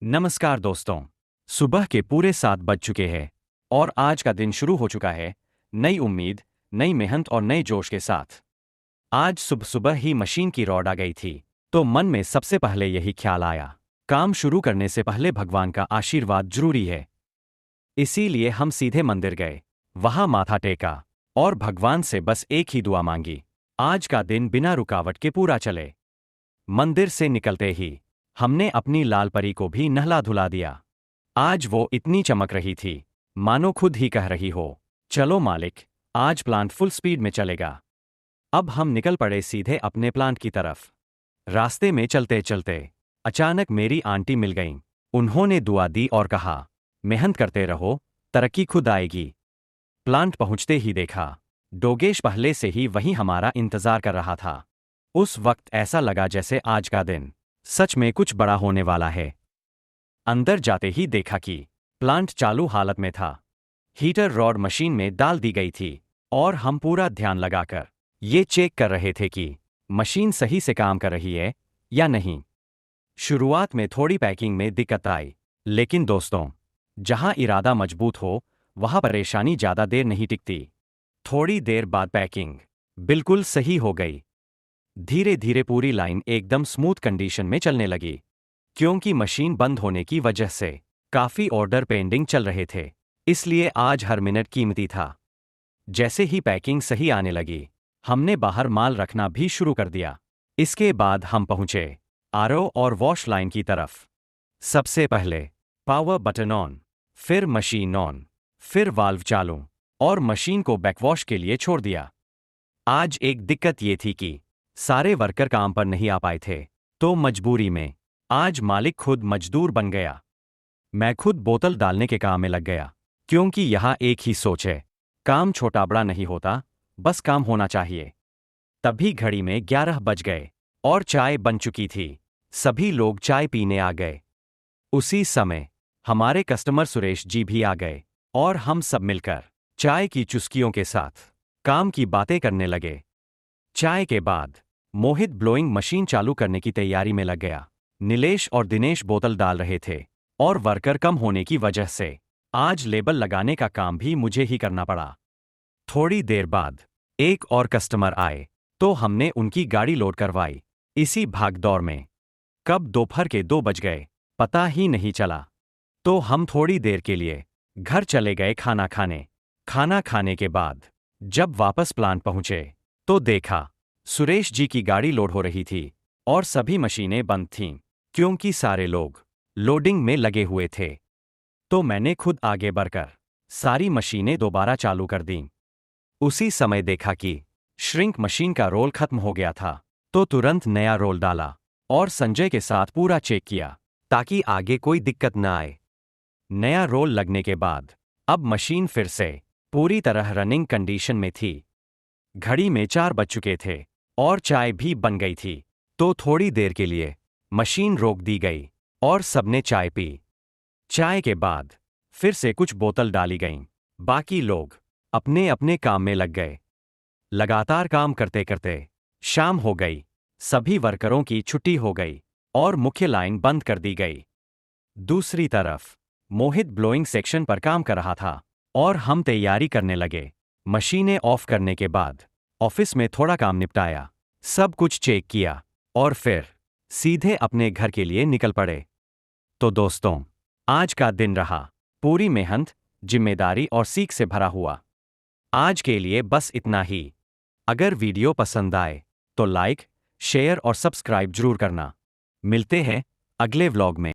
नमस्कार दोस्तों। सुबह के पूरे 7 बज चुके हैं और आज का दिन शुरू हो चुका है नई उम्मीद, नई मेहनत और नए जोश के साथ। आज सुबह सुबह ही मशीन की रॉड आ गई थी, तो मन में सबसे पहले यही ख्याल आया, काम शुरू करने से पहले भगवान का आशीर्वाद जरूरी है। इसीलिए हम सीधे मंदिर गए, वहां माथा टेका और भगवान से बस एक ही दुआ मांगी, आज का दिन बिना रुकावट के पूरा चले। मंदिर से निकलते ही हमने अपनी लाल परी को भी नहला धुला दिया। आज वो इतनी चमक रही थी, मानो खुद ही कह रही हो, चलो मालिक, आज प्लांट फुल स्पीड में चलेगा। अब हम निकल पड़े सीधे अपने प्लांट की तरफ। रास्ते में चलते चलते अचानक मेरी आंटी मिल गईं। उन्होंने दुआ दी और कहा, मेहनत करते रहो, तरक्की खुद आएगी। प्लांट पहुंचते ही देखा, डोगेश पहले से ही वहीं हमारा इंतजार कर रहा था। उस वक्त ऐसा लगा जैसे आज का दिन सच में कुछ बड़ा होने वाला है। अंदर जाते ही देखा कि प्लांट चालू हालत में था। हीटर रॉड मशीन में डाल दी गई थी और हम पूरा ध्यान लगाकर ये चेक कर रहे थे कि मशीन सही से काम कर रही है या नहीं। शुरुआत में थोड़ी पैकिंग में दिक्कत आई, लेकिन दोस्तों, जहां इरादा मजबूत हो वहां परेशानी ज्यादा देर नहीं टिकती। थोड़ी देर बाद पैकिंग बिल्कुल सही हो गई। धीरे धीरे पूरी लाइन एकदम स्मूथ कंडीशन में चलने लगी, क्योंकि मशीन बंद होने की वजह से काफी ऑर्डर पेंडिंग चल रहे थे, इसलिए आज हर मिनट कीमती था। जैसे ही पैकिंग सही आने लगी, हमने बाहर माल रखना भी शुरू कर दिया। इसके बाद हम पहुंचे आरओ और वॉश लाइन की तरफ। सबसे पहले पावर बटन ऑन, फिर मशीन ऑन, फिर वाल्व चालू और मशीन को बैकवॉश के लिए छोड़ दिया। आज एक दिक्कत ये थी कि सारे वर्कर काम पर नहीं आ पाए थे, तो मजबूरी में आज मालिक खुद मजदूर बन गया। मैं खुद बोतल डालने के काम में लग गया, क्योंकि यहाँ एक ही सोच है, काम छोटा बड़ा नहीं होता, बस काम होना चाहिए। तभी घड़ी में 11 बज गए और चाय बन चुकी थी। सभी लोग चाय पीने आ गए। उसी समय हमारे कस्टमर सुरेश जी भी आ गए और हम सब मिलकर चाय की चुस्कियों के साथ काम की बातें करने लगे। चाय के बाद मोहित ब्लोइंग मशीन चालू करने की तैयारी में लग गया। नीलेश और दिनेश बोतल डाल रहे थे और वर्कर कम होने की वजह से आज लेबल लगाने का काम भी मुझे ही करना पड़ा। थोड़ी देर बाद एक और कस्टमर आए, तो हमने उनकी गाड़ी लोड करवाई। इसी भागदौड़ में कब दोपहर के 2 बज गए पता ही नहीं चला, तो हम थोड़ी देर के लिए घर चले गए खाना खाने। खाना खाने के बाद जब वापस प्लांट पहुंचे, तो देखा सुरेश जी की गाड़ी लोड हो रही थी और सभी मशीनें बंद थीं, क्योंकि सारे लोग लोडिंग में लगे हुए थे। तो मैंने खुद आगे बढ़कर सारी मशीनें दोबारा चालू कर दीं। उसी समय देखा कि श्रिंक मशीन का रोल खत्म हो गया था, तो तुरंत नया रोल डाला और संजय के साथ पूरा चेक किया, ताकि आगे कोई दिक्कत न आए। नया रोल लगने के बाद अब मशीन फिर से पूरी तरह रनिंग कंडीशन में थी। घड़ी में 4 बज चुके थे और चाय भी बन गई थी, तो थोड़ी देर के लिए मशीन रोक दी गई और सबने चाय पी। चाय के बाद फिर से कुछ बोतल डाली गईं। बाकी लोग अपने अपने काम में लग गए। लगातार काम करते करते शाम हो गई, सभी वर्करों की छुट्टी हो गई और मुख्य लाइन बंद कर दी गई। दूसरी तरफ मोहित ब्लोइंग सेक्शन पर काम कर रहा था और हम तैयारी करने लगे। मशीनें ऑफ करने के बाद ऑफिस में थोड़ा काम निपटाया, सब कुछ चेक किया और फिर सीधे अपने घर के लिए निकल पड़े। तो दोस्तों, आज का दिन रहा पूरी मेहनत, जिम्मेदारी और सीख से भरा हुआ। आज के लिए बस इतना ही। अगर वीडियो पसंद आए तो लाइक, शेयर और सब्सक्राइब जरूर करना। मिलते हैं अगले व्लॉग में।